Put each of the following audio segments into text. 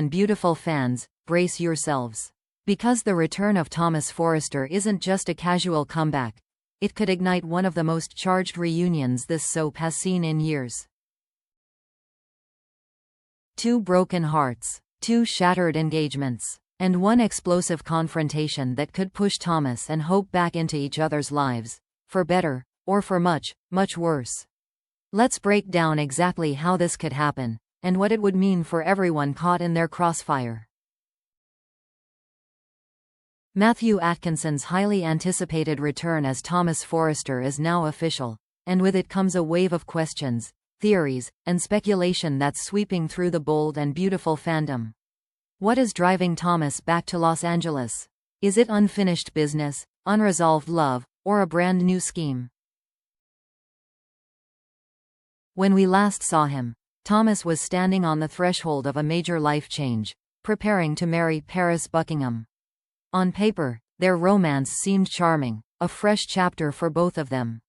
and beautiful fans, brace yourselves. Because the return of Thomas Forrester isn't just a casual comeback. It could ignite one of the most charged reunions this soap has seen in years. Two broken hearts, two shattered engagements, and one explosive confrontation that could push Thomas and Hope back into each other's lives, for better, or for much, much worse. Let's break down exactly how this could happen, and what it would mean for everyone caught in their crossfire. Matthew Atkinson's highly anticipated return as Thomas Forrester is now official, and with it comes a wave of questions, theories, and speculation that's sweeping through the bold and beautiful fandom. What is driving Thomas back to Los Angeles? Is it unfinished business, unresolved love, or a brand new scheme? When we last saw him, Thomas was standing on the threshold of a major life change, preparing to marry Paris Buckingham. On paper, their romance seemed charming, a fresh chapter for both of them.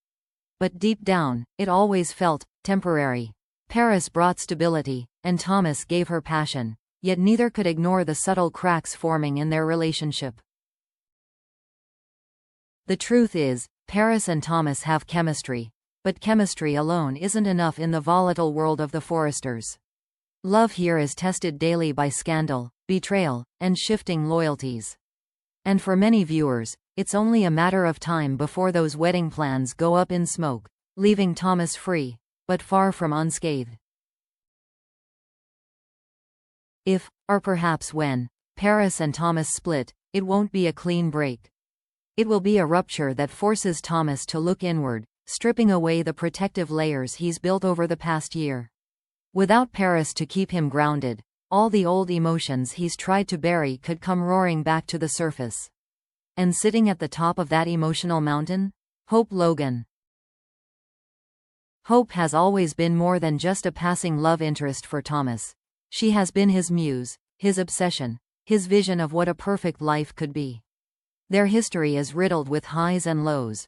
But deep down, it always felt temporary. Paris brought stability, and Thomas gave her passion, yet neither could ignore the subtle cracks forming in their relationship. The truth is, Paris and Thomas have chemistry, but chemistry alone isn't enough in the volatile world of the Forresters. Love here is tested daily by scandal, betrayal, and shifting loyalties. And for many viewers, it's only a matter of time before those wedding plans go up in smoke, leaving Thomas free, but far from unscathed. If, or perhaps when, Paris and Thomas split, it won't be a clean break. It will be a rupture that forces Thomas to look inward, stripping away the protective layers he's built over the past year. Without Paris to keep him grounded, all the old emotions he's tried to bury could come roaring back to the surface. And sitting at the top of that emotional mountain? Hope Logan. Hope has always been more than just a passing love interest for Thomas. She has been his muse, his obsession, his vision of what a perfect life could be. Their history is riddled with highs and lows.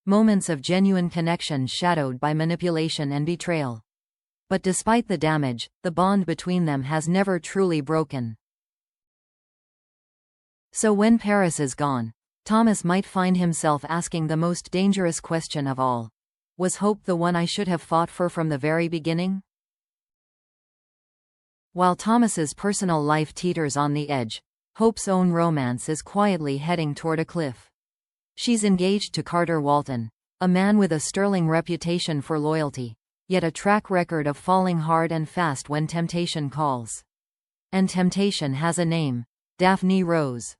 Moments of genuine connection shadowed by manipulation and betrayal. But despite the damage, the bond between them has never truly broken. So when Paris is gone, Thomas might find himself asking the most dangerous question of all. Was Hope the one I should have fought for from the very beginning? While Thomas's personal life teeters on the edge, Hope's own romance is quietly heading toward a cliff. She's engaged to Carter Walton, a man with a sterling reputation for loyalty, yet a track record of falling hard and fast when temptation calls. And temptation has a name: Daphne Rose.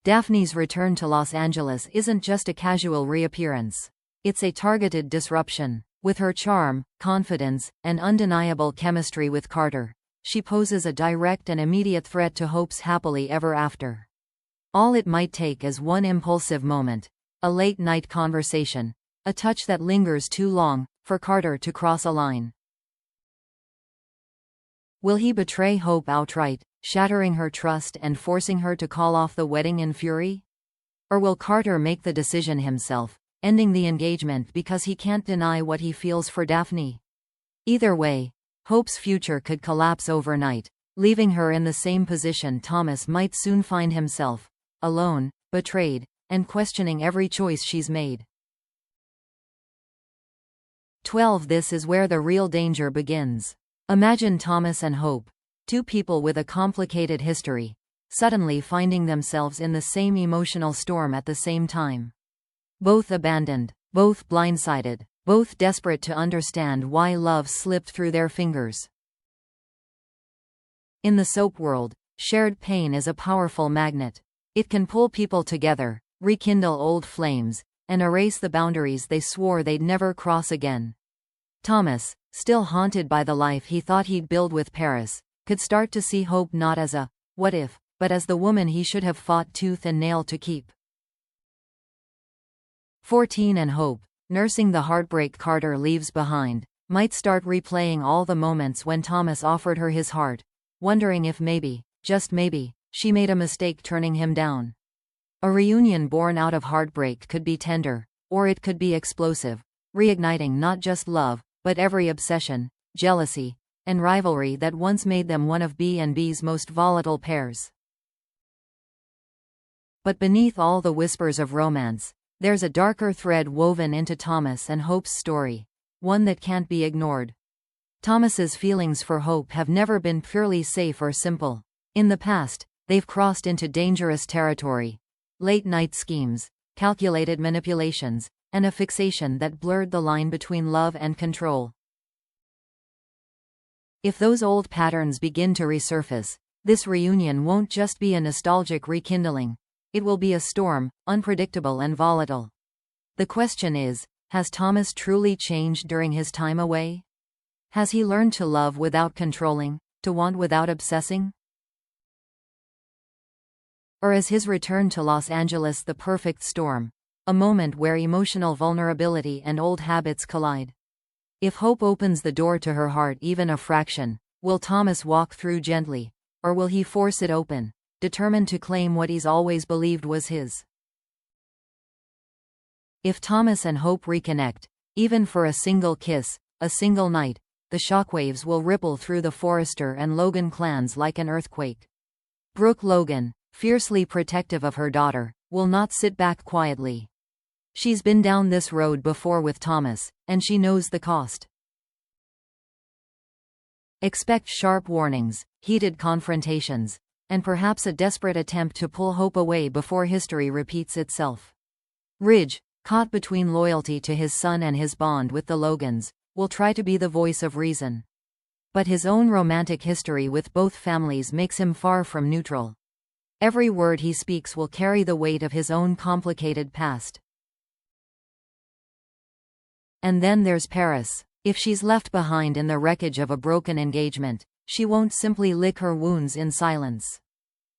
Daphne's return to Los Angeles isn't just a casual reappearance. It's a targeted disruption. With her charm, confidence, and undeniable chemistry with Carter, she poses a direct and immediate threat to Hope's happily ever after. All it might take is one impulsive moment, a late-night conversation, a touch that lingers too long, for Carter to cross a line. Will he betray Hope outright, shattering her trust and forcing her to call off the wedding in fury? Or will Carter make the decision himself, ending the engagement because he can't deny what he feels for Daphne? Either way, Hope's future could collapse overnight, leaving her in the same position Thomas might soon find himself, alone, betrayed, and questioning every choice she's made. 12. This is where the real danger begins. Imagine Thomas and Hope, two people with a complicated history, suddenly finding themselves in the same emotional storm at the same time. Both abandoned, both blindsided, both desperate to understand why love slipped through their fingers. In the soap world, shared pain is a powerful magnet. It can pull people together, rekindle old flames, and erase the boundaries they swore they'd never cross again. Thomas, still haunted by the life he thought he'd build with Paris, could start to see Hope not as a what if, but as the woman he should have fought tooth and nail to keep. 14. And Hope, nursing the heartbreak Carter leaves behind, might start replaying all the moments when Thomas offered her his heart, wondering if maybe, just maybe, she made a mistake turning him down. A reunion born out of heartbreak could be tender, or it could be explosive, reigniting not just love, but every obsession, jealousy, and rivalry that once made them one of B&B's most volatile pairs. But beneath all the whispers of romance, there's a darker thread woven into Thomas and Hope's story, one that can't be ignored. Thomas's feelings for Hope have never been purely safe or simple. In the past, they've crossed into dangerous territory. Late-night schemes, calculated manipulations, and a fixation that blurred the line between love and control. If those old patterns begin to resurface, this reunion won't just be a nostalgic rekindling. It will be a storm, unpredictable and volatile. The question is, has Thomas truly changed during his time away? Has he learned to love without controlling, to want without obsessing? Or is his return to Los Angeles the perfect storm, a moment where emotional vulnerability and old habits collide? If Hope opens the door to her heart even a fraction, will Thomas walk through gently, or will he force it open, determined to claim what he's always believed was his? If Thomas and Hope reconnect, even for a single kiss, a single night, the shockwaves will ripple through the Forrester and Logan clans like an earthquake. Brooke Logan, fiercely protective of her daughter, will not sit back quietly. She's been down this road before with Thomas, and she knows the cost. Expect sharp warnings, heated confrontations, and perhaps a desperate attempt to pull Hope away before history repeats itself. Ridge, caught between loyalty to his son and his bond with the Logans, will try to be the voice of reason. But his own romantic history with both families makes him far from neutral. Every word he speaks will carry the weight of his own complicated past. And then there's Paris. If she's left behind in the wreckage of a broken engagement, she won't simply lick her wounds in silence.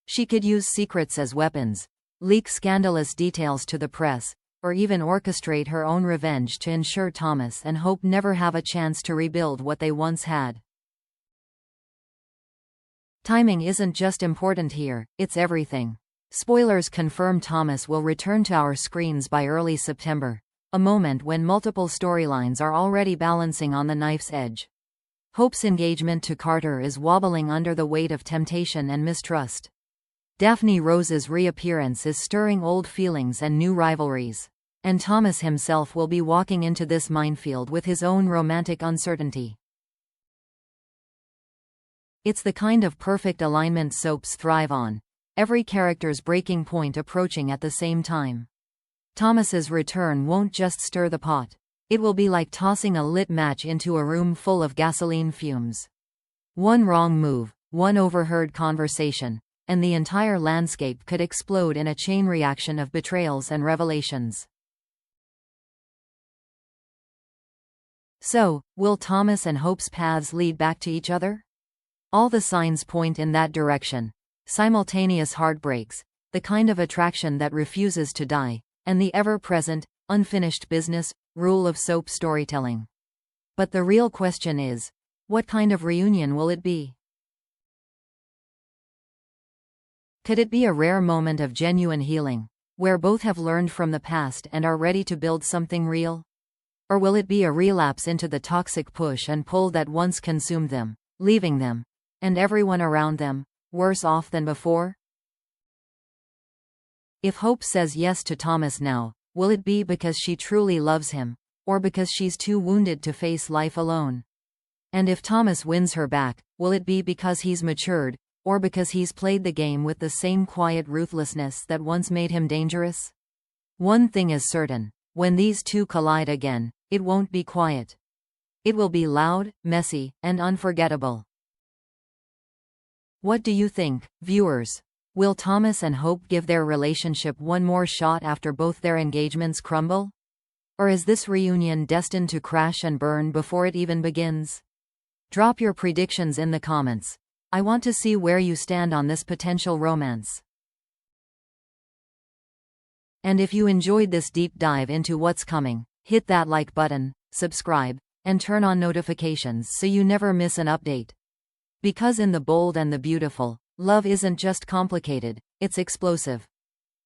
She could use secrets as weapons, leak scandalous details to the press, or even orchestrate her own revenge to ensure Thomas and Hope never have a chance to rebuild what they once had. Timing isn't just important here, it's everything. Spoilers confirm Thomas will return to our screens by early September, a moment when multiple storylines are already balancing on the knife's edge. Hope's engagement to Carter is wobbling under the weight of temptation and mistrust. Daphne Rose's reappearance is stirring old feelings and new rivalries. And Thomas himself will be walking into this minefield with his own romantic uncertainty. It's the kind of perfect alignment soaps thrive on, every character's breaking point approaching at the same time. Thomas's return won't just stir the pot. It will be like tossing a lit match into a room full of gasoline fumes. One wrong move, one overheard conversation, and the entire landscape could explode in a chain reaction of betrayals and revelations. So, will Thomas and Hope's paths lead back to each other? All the signs point in that direction. Simultaneous heartbreaks, the kind of attraction that refuses to die, and the ever-present, unfinished business rule of soap storytelling. But the real question is, what kind of reunion will it be? Could it be a rare moment of genuine healing, where both have learned from the past and are ready to build something real? Or will it be a relapse into the toxic push and pull that once consumed them, leaving them, and everyone around them, worse off than before? If Hope says yes to Thomas now, will it be because she truly loves him, or because she's too wounded to face life alone? And if Thomas wins her back, will it be because he's matured, or because he's played the game with the same quiet ruthlessness that once made him dangerous? One thing is certain, when these two collide again, it won't be quiet. It will be loud, messy, and unforgettable. What do you think, viewers? Will Thomas and Hope give their relationship one more shot after both their engagements crumble? Or is this reunion destined to crash and burn before it even begins? Drop your predictions in the comments. I want to see where you stand on this potential romance. And if you enjoyed this deep dive into what's coming, hit that like button, subscribe, and turn on notifications so you never miss an update. Because in the bold and the beautiful, love isn't just complicated, it's explosive.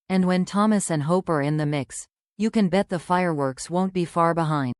And when Thomas and Hope are in the mix, you can bet the fireworks won't be far behind.